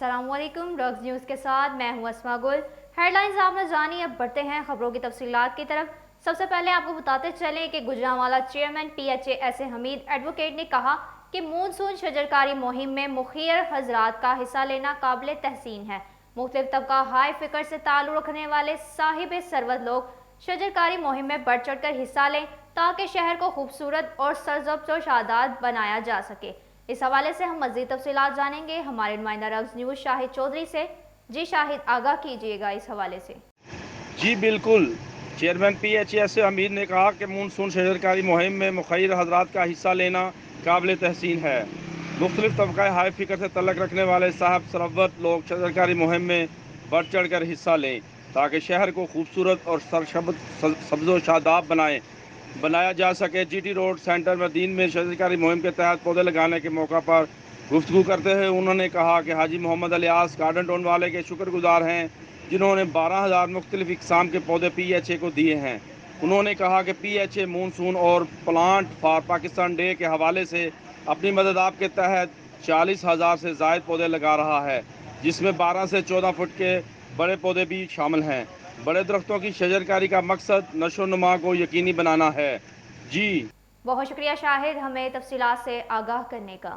السلام علیکم، docs news کے ساتھ میں ہوں اسما گل۔ ہیڈ لائنز آپ نے جانی، اب بڑھتے ہیں خبروں کی تفصیلات کی طرف۔ سب سے پہلے آپ کو بتاتے چلیں کہ Gujranwala chairman P H A S Hamid advocate نے کہا کہ مونسون شجرکاری مہم میں مخیر حضرات کا حصہ لینا قابل تحسین ہے۔ مختلف طبقہ ہائی فکر سے تعلق رکھنے والے صاحب ثروت لوگ شجرکاری مہم میں بڑھ چڑھ کر حصہ لیں تاکہ شہر کو خوبصورت اور سرسبز و شاداب بنایا جا سکے۔ اس حوالے سے ہم مزید تفصیلات جانیں گے ہمارے نمائندہ رگز نیوز شاہد چودھری سے۔ جی شاہد، آگاہ کیجیے گا اس حوالے سے۔ جی بالکل، chairman P H A S Hameed نے کہا کہ مونسون شجرکاری مہم میں مخیر حضرات کا حصہ لینا قابل تحسین ہے۔ مختلف طبقہ ہائی فکر سے تعلق رکھنے والے صاحب ثروت لوگ شجرکاری مہم میں بڑھ چڑھ کر حصہ لیں تاکہ شہر کو خوبصورت اور سبز و شاداب بنایا جا سکے۔ جی ٹی روڈ سینٹر مدین میں شجرکاری مہم کے تحت پودے لگانے کے موقع پر گفتگو کرتے ہوئے انہوں نے کہا کہ حاجی محمد الیاس گارڈن ٹاؤن والے کے شکر گزار ہیں جنہوں نے 12,000 مختلف اقسام کے پودے پی ایچ اے کو دیے ہیں۔ انہوں نے کہا کہ پی ایچ اے مونسون اور پلانٹ فار پاکستان ڈے کے حوالے سے اپنی مدد آپ کے تحت 40,000 سے زائد پودے لگا رہا ہے، جس میں 12 سے 14 فٹ کے بڑے پودے بھی شامل ہیں۔ بڑے درختوں کی شجرکاری کا مقصد نشو و نما کو یقینی بنانا ہے۔ جی بہت شکریہ شاہد، ہمیں تفصیلات سے آگاہ کرنے کا۔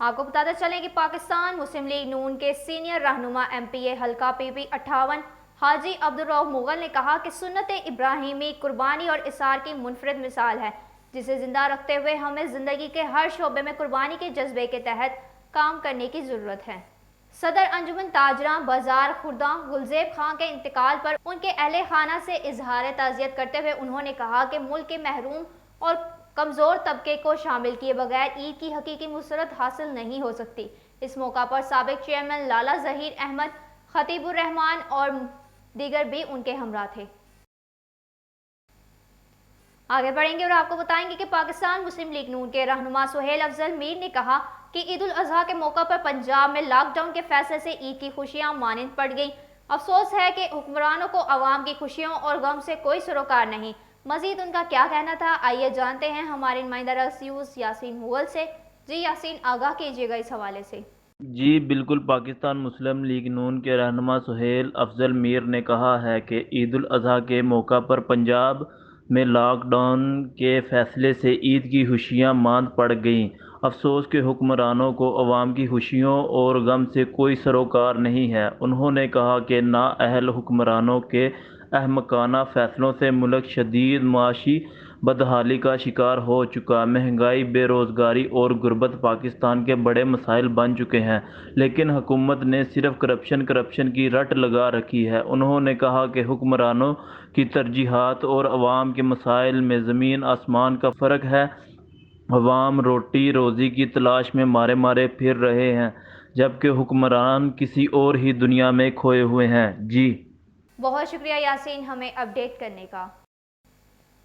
آپ کو بتاتے چلیں کہ پاکستان مسلم لیگ نون کے سینئر رہنما ایم پی اے حلقہ پی پی 58 حاجی عبدالرؤف مغل نے کہا کہ سنت ابراہیمی قربانی اور اثار کی منفرد مثال ہے، جسے زندہ رکھتے ہوئے ہمیں زندگی کے ہر شعبے میں قربانی کے جذبے کے تحت کام کرنے کی ضرورت ہے۔ صدر انجمن تاجراں بازار خورداں گلزیب خان کے انتقال پر ان کے اہل خانہ سے اظہار تعزیت کرتے ہوئے انہوں نے کہا کہ ملک کے محروم اور کمزور طبقے کو شامل کیے بغیر عید کی حقیقی مسرت حاصل نہیں ہو سکتی۔ اس موقع پر سابق چیئرمین لالا ظہیر احمد، خطیب الرحمان اور دیگر بھی ان کے ہمراہ تھے۔ آگے بڑھیں گے اور آپ کو بتائیں گے کہ پاکستان مسلم لیگ نون کے رہنما سہیل افضل میر نے کہا کہ عید الاضحیٰ کے موقع پر پنجاب میں لاک ڈاؤن کے فیصلے سے عید کی خوشیاں مانند پڑ گئیں۔ افسوس ہے کہ حکمرانوں کو عوام کی خوشیوں اور غم سے کوئی سروکار نہیں۔ مزید ان کا کیا کہنا تھا، آئیے جانتے ہیں ہمارے نمائندہ رگز نیوز یاسین مغل سے۔ جی یاسین، آگاہ کیجیے گا اس حوالے سے۔ جی بالکل، پاکستان مسلم لیگ نون کے رہنما سہیل افضل میر نے کہا ہے کہ عید الاضحیٰ کے موقع پر پنجاب میں لاک ڈاؤن کے فیصلے سے عید کی خوشیاں ماند پڑ گئیں۔ افسوس کہ حکمرانوں کو عوام کی خوشیوں اور غم سے کوئی سروکار نہیں ہے۔ انہوں نے کہا کہ نااہل حکمرانوں کے احمقانہ فیصلوں سے ملک شدید معاشی بدحالی کا شکار ہو چکا۔ مہنگائی، بے روزگاری اور غربت پاکستان کے بڑے مسائل بن چکے ہیں، لیکن حکومت نے صرف کرپشن کی رٹ لگا رکھی ہے۔ انہوں نے کہا کہ حکمرانوں کی ترجیحات اور عوام کے مسائل میں زمین آسمان کا فرق ہے۔ عوام روٹی روزی کی تلاش میں مارے مارے پھر رہے ہیں، جبکہ حکمران کسی اور ہی دنیا میں کھوئے ہوئے ہیں۔ جی بہت شکریہ یاسین ہمیں اپڈیٹ کرنے کا۔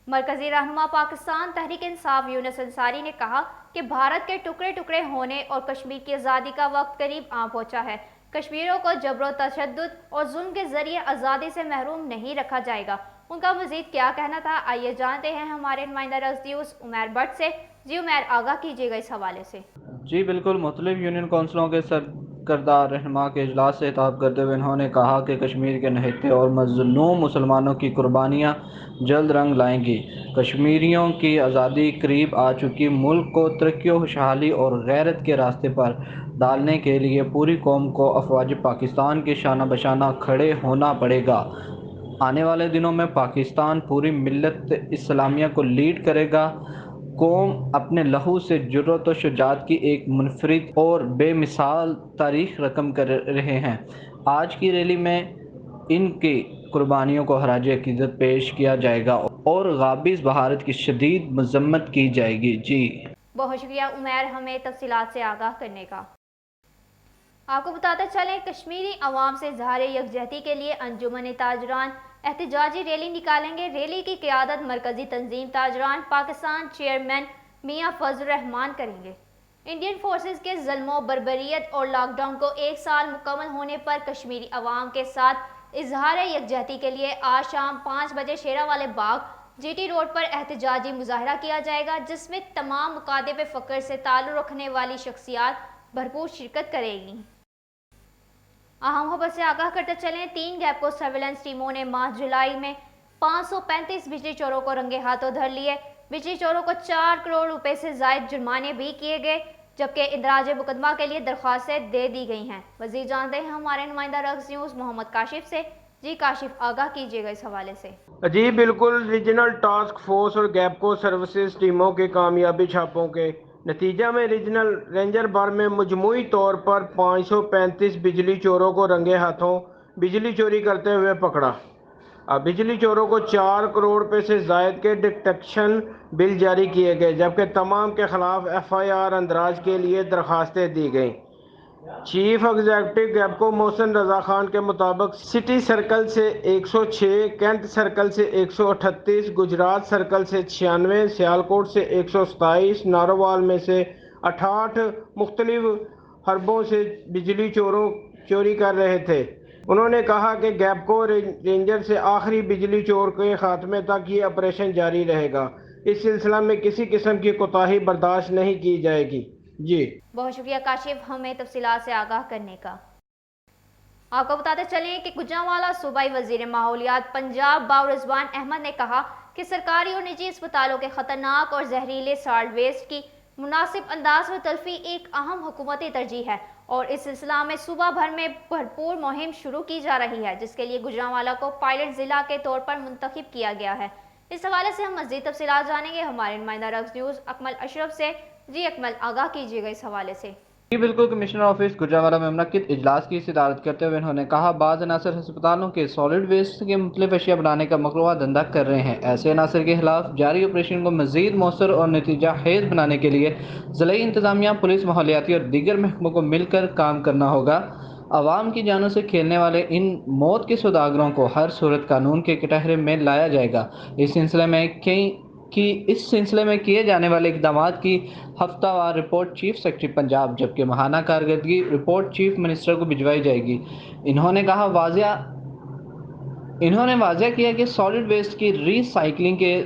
مرکزی رہنما پاکستان تحریک انصاف یونس انصاری نے کہا کہ بھارت کے ٹکڑے ٹکڑے ہونے اور کشمیر کی آزادی کا وقت قریب آ پہنچا ہے۔ کشمیریوں کو جبر و تشدد اور ظلم کے ذریعے آزادی سے محروم نہیں رکھا جائے گا۔ ان کا مزید کیا کہنا تھا، آئیے جانتے ہیں ہمارے نمائندہ رگز نیوز عمیر بٹ سے۔ جی عمیر، آگاہ کیجیے گا اس حوالے سے۔ جی بالکل، مختلف یونین کونسلوں کے سرکردہ رہنما کے اجلاس سے خطاب کرتے ہوئے انہوں نے کہا کہ کشمیر کے نہتے اور مظلوم مسلمانوں کی قربانیاں جلد رنگ لائیں گی۔ کشمیریوں کی آزادی قریب آ چکی، ملک کو ترقی و خوشحالی اور غیرت کے راستے پر ڈالنے کے لیے پوری قوم کو افواج پاکستان کے شانہ بشانہ کھڑے ہونا پڑے گا۔ آنے والے دنوں میں پاکستان پوری ملت اسلامیہ کو لیڈ کرے گا۔ قوم اپنے لہو سے جرأت و شجاعت کی ایک منفرد اور بے مثال تاریخ رقم کر رہے ہیں۔ آج کی ریلی میں ان کی قربانیوں کو خراج عقیدت پیش کیا جائے گا اور قابض بھارت کی شدید مذمت کی جائے گی۔ جی بہت شکریہ عمیر ہمیں تفصیلات سے آگاہ کرنے کا۔ آپ کو بتاتے چلیں کشمیری عوام سے اظہار یکجہتی کے لیے انجمن تاجران احتجاجی ریلی نکالیں گے۔ ریلی کی قیادت مرکزی تنظیم تاجران پاکستان چیئرمین میاں فضل الرحمان کریں گے۔ انڈین فورسز کے ظلم و بربریت اور لاک ڈاؤن کو 1 سال مکمل ہونے پر کشمیری عوام کے ساتھ اظہار یکجہتی کے لیے آج شام 5 بجے شیرہ والے باغ GT روڈ پر احتجاجی مظاہرہ کیا جائے گا جس میں تمام مکاتب فقر سے تعلق رکھنے والی شخصیات بھرپور شرکت کرے گی۔ اہم خبر سے آگاہ کرتے چلیں، 3 گیپکو سرویلنس ٹیموں نے ماہ جولائی میں 535 بجلی چوروں کو رنگے ہاتھوں دھر لیے۔ بجلی چوروں کو 4 کروڑ روپے سے زائد جرمانے بھی کیے گئے، جبکہ اندراج مقدمہ کے لیے درخواستیں دے دی گئی ہیں۔ مزید جانتے ہیں ہمارے نمائندہ رگز نیوز محمد کاشف سے۔ جی کاشف، آگاہ کیجیے گا اس حوالے سے۔ جی بالکل، ریجنل ٹاسک فورس اور گیپکو سروسز ٹیموں کے کامیابی چھاپوں کے نتیجہ میں ریجنل رینجر بھر میں مجموعی طور پر 535 بجلی چوروں کو رنگے ہاتھوں بجلی چوری کرتے ہوئے پکڑا۔ بجلی چوروں کو 4 کروڑ روپے سے زائد کے ڈیٹیکشن بل جاری کیے گئے، جبکہ تمام کے خلاف FIR اندراج کے لیے درخواستیں دی گئیں۔ چیف ایگزیکٹو گیپکو محسن رضا خان کے مطابق سٹی سرکل سے 106، کینٹ سرکل سے 138، گجرات سرکل سے 96، سیالکوٹ سے 127، نارووال میں سے 68 مختلف حربوں سے بجلی چوری کر رہے تھے۔ انہوں نے کہا کہ گیپکو رینجر سے آخری بجلی چور کے خاتمے تک یہ آپریشن جاری رہے گا۔ اس سلسلہ میں کسی قسم کی کوتاہی برداشت نہیں کی جائے گی۔ جی بہت شکریہ کاشف ہمیں تفصیلات سے آگاہ کرنے کا۔ آپ کو بتاتے چلیں کہ گوجرانوالہ صوبائی وزیر ماحولیات پنجاب باورضوان احمد نے کہا کہ سرکاری اور نجی اسپتالوں کے خطرناک اور زہریلے سالٹ ویسٹ کی مناسب انداز میں تلفی ایک اہم حکومتی ترجیح ہے، اور اس سلسلہ میں صوبہ بھر میں بھرپور مہم شروع کی جا رہی ہے، جس کے لیے گوجرانوالہ کو پائلٹ ضلع کے طور پر منتخب کیا گیا ہے۔ اس حوالے سے ہم مزید تفصیلات جانیں گے ہمارے نمائندہ رگز نیوز اکمل اشرف سے۔ جی اکمل، آگاہ کیجیے گا اس حوالے سے۔ جی بالکل، کمشنر آفس گوجرانوالہ میں منعقد اجلاس کی صدارت کرتے ہوئے انہوں نے کہا بعض عناصر ہسپتالوں کے سالڈ ویسٹ کے مختلف اشیاء بنانے کا مقروضہ دھندا کر رہے ہیں۔ ایسے عناصر کے خلاف جاری آپریشن کو مزید مؤثر اور نتیجہ خیز بنانے کے لیے ضلعی انتظامیہ، پولیس، ماحولیاتی اور دیگر محکموں کو مل کر کام کرنا ہوگا۔ عوام کی جانوں سے کھیلنے والے ان موت کے سوداگروں کو ہر صورت قانون کے کٹہرے میں لایا جائے گا۔ اس سلسلے میں کیے جانے والے اقدامات کی ہفتہ وار رپورٹ چیف سیکرٹری پنجاب، جبکہ ماہانہ کارکردگی رپورٹ چیف منسٹر کو بھجوائی جائے گی۔ انہوں نے واضح کیا کہ سالڈ ویسٹ کی ری سائیکلنگ کے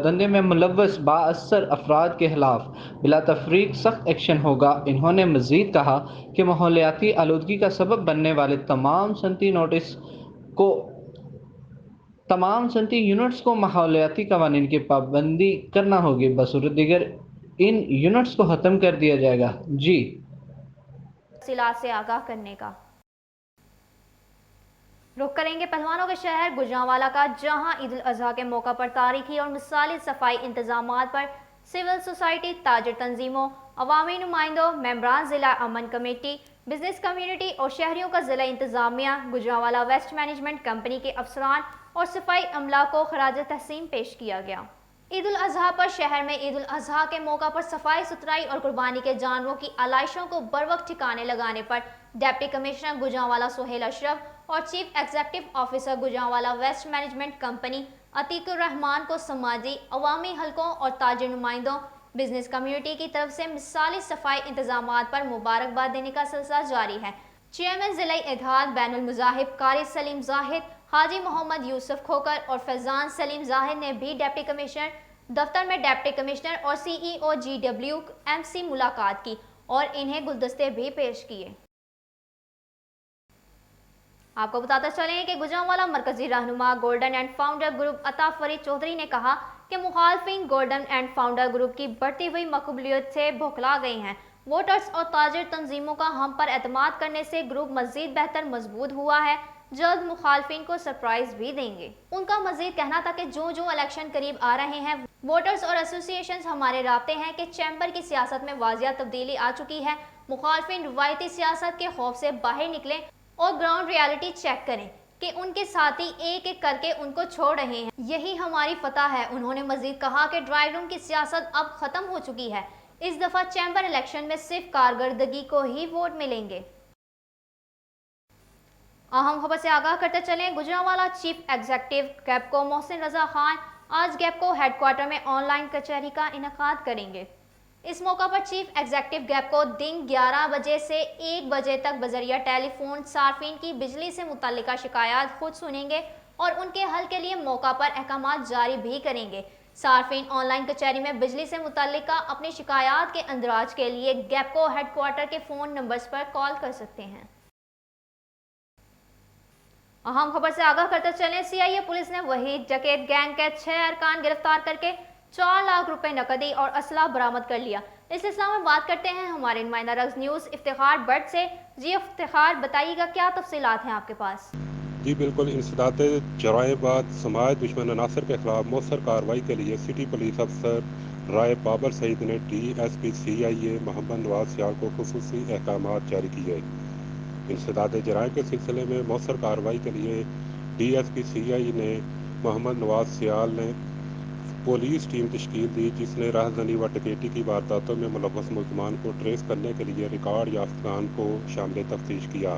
دھندے میں ملوث بااثر افراد کے خلاف بلا تفریق سخت ایکشن ہوگا۔ انہوں نے مزید کہا کہ ماحولیاتی آلودگی کا سبب بننے والے تمام صنعتی یونٹس کو ماحولیاتی قوانین کی پابندی کرنا ہوگی، بصورت دیگر ان یونٹس کو ختم کر دیا جائے گا۔ جی تفصیلات سے آگاہ کرنے کا رخ کریں گے پہلوانوں کے شہر گوجرانوالہ کا، جہاں عید الاضحیٰ کے موقع پر تاریخی اور مثالی صفائی انتظامات پر سول سوسائٹی، تاجر تنظیموں، عوامی نمائندوں، ممبران ضلع امن کمیٹی، بزنس کمیونٹی اور شہریوں کا ضلع انتظامیہ، گوجرانوالہ ویسٹ مینجمنٹ کمپنی کے افسران اور صفائی عملہ کو خراج تحسین پیش کیا گیا۔ عید الاضحیٰ پر شہر میں عید الاضحیٰ کے موقع پر صفائی ستھرائی اور قربانی کے جانوروں کی علائشوں کو بروقت ٹھکانے لگانے پر ڈپٹی کمشنر گوجرانوالہ سہیل اشرف اور chief executive officer Gujranwala waste management company Atiq ur Rehman کو سماجی، عوامی حلقوں اور تاجر نمائندوں، بزنس کمیونٹی کی طرف سے مثالی صفائی انتظامات پر مبارکباد دینے کا سلسلہ جاری ہے۔ چیئرمین ضلعی اتحاد بین المذاہب قاری سلیم زاہد، حاجی محمد یوسف کھوکر اور فیضان سلیم زاہد نے بھی ڈپٹی کمشنر دفتر میں ڈپٹی کمشنر اور CEO GWMC ملاقات کی اور انہیں گلدستے بھی پیش کیے۔ آپ کو بتاتے چلیں کہ گوجرانوالہ مرکزی رہنما گولڈن اینڈ فاؤنڈر گروپ عطا فرید چودھری نے کہا کہ مخالفین گولڈن اینڈ فاؤنڈر گروپ کی بڑھتی ہوئی مقبولیت سے بھوکلا گئے ہیں۔ ووٹرز اور تاجر تنظیموں کا ہم پر اعتماد کرنے سے گروپ مزید بہتر مضبوط ہوا ہے، جلد مخالفین کو سرپرائز بھی دیں گے۔ ان کا مزید کہنا تھا کہ جو الیکشن قریب آ رہے ہیں، ووٹرز اور ایسوسی ایشنز ہمارے رابطے ہیں کہ چیمبر کی سیاست میں واضح تبدیلی آ چکی ہے۔ مخالفین روایتی سیاست کے خوف سے باہر نکلیں اور گراؤنڈ ریالٹی چیک کریں کہ ان کے ساتھی ایک ایک کر کے ان کو چھوڑ رہے ہیں، یہی ہماری فتح ہے۔ انہوں نے مزید کہا کہ ڈرائیو روم کی سیاست اب ختم ہو چکی ہے، اس دفعہ چیمبر الیکشن میں صرف کارکردگی کو ہی ووٹ ملیں گے۔ اہم خبر سے آگاہ کرتے چلیں، گوجرانوالہ چیف ایگزیکٹو گیپکو محسن رضا خان آج گیپکو ہیڈ کوارٹر میں آن لائن کچہری کا انعقاد کریں گے۔ اس موقع پر چیف ایگزیکٹو گیپکو دن 11 بجے سے 1 بجے تک بذریعہ ٹیلی فون صارفین کی بجلی سے متعلقہ شکایات خود سنیں گے اور ان کے حل کے لیے موقع پر احکامات جاری بھی کریں گے۔ صارفین آن لائن کچہری میں بجلی سے متعلقہ اپنی شکایات کے اندراج کے لیے گیپکو ہیڈ کوارٹر کے فون نمبرز پر کال کر سکتے ہیں۔ اہم خبر سے آگاہ کرتے چلیں، سی آئی اے پولیس نے وحید ڈکیت گینگ کے 6 ارکان گرفتار کر کے 4 لاکھ روپے نقدی اور اسلحہ برآمد کر لیا۔ اس سلسلہ میں بات کرتے ہیں ہمارے نمائندہ رگز نیوز افتخار بٹ سے۔ جی افتخار، بتائیے گا کیا تفصیلات ہیں آپ کے پاس؟ جی بالکل، انسداد جرائم بعد سماج دشمن عناصر کے خلاف مؤثر کارروائی کے لیے سٹی پولیس افسر رائے بابر سعید نے ڈی ایس پی سی آئی اے محمد نواز سیال کو خصوصی احکامات جاری کیے۔ انسداد جرائم کے سلسلے میں مؤثر کارروائی کے لیے ڈی ایس پی سی آئی نے محمد نواز سیال نے پولیس ٹیم تشکیل دی، جس نے راہزنی و ڈکیتی کی وارداتوں میں ملوث ملزمان کو ٹریس کرنے کے لیے ریکارڈ یافتگان کو شامل تفتیش کیا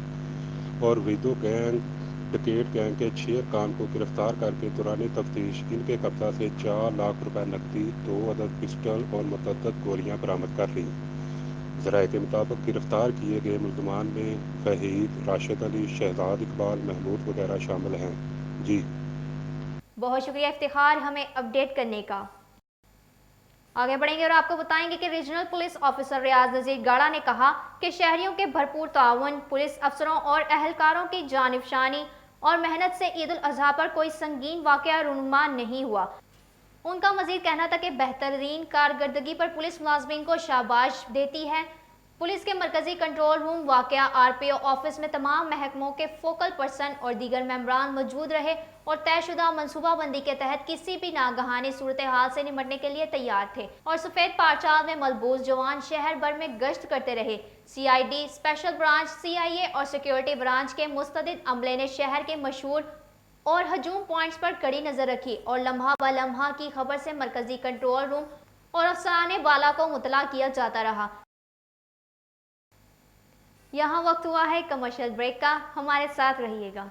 اور ویدو گینگ ڈکیٹ گینگ کے 6 ارکان کو گرفتار کر کے دوران تفتیش ان کے قبضہ سے 4 لاکھ روپے نقدی، 2 عدد پسٹل اور متعدد گولیاں برآمد کر لیں۔ ذرائع کے مطابق گرفتار کیے گئے ملزمان میں وحید، راشد علی، شہزاد اقبال، محمود وغیرہ شامل ہیں۔ جی بہت شکریہ افتخار ہمیں اپڈیٹ کرنے کا۔ آگے بڑھیں گے اور آپ کو بتائیں گے کہ ریجنل پولیس آفیسر ریاض نذیر گاڑا نے کہا کہ شہریوں کے بھرپور تعاون، پولیس افسروں اور اہلکاروں کی جانفشانی اور محنت سے عید الاضحیٰ پر کوئی سنگین واقعہ رونما نہیں ہوا۔ ان کا مزید کہنا تھا کہ بہترین کارکردگی پر پولیس ملازمین کو شاباش دیتی ہے۔ پولیس کے مرکزی کنٹرول روم، واقعہ آر پی او آفس میں تمام محکموں کے فوکل پرسن اور دیگر ممبران موجود رہے اور طے شدہ منصوبہ بندی کے تحت کسی بھی ناگہانی صورتحال سے نمٹنے کے لیے تیار تھے اور سفید پارچال میں ملبوس جوان شہر بھر میں گشت کرتے رہے۔ سی آئی ڈی، اسپیشل برانچ، سی آئی اے اور سیکیورٹی برانچ کے مستعد عملے نے شہر کے مشہور اور ہجوم پوائنٹس پر کڑی نظر رکھی اور لمحہ بہ لمحہ کی خبر سے مرکزی کنٹرول روم اور افسران بالا کو مطلع کیا جاتا رہا۔ یہاں وقت ہوا ہے کمرشل بریک کا، ہمارے ساتھ رہیے گا۔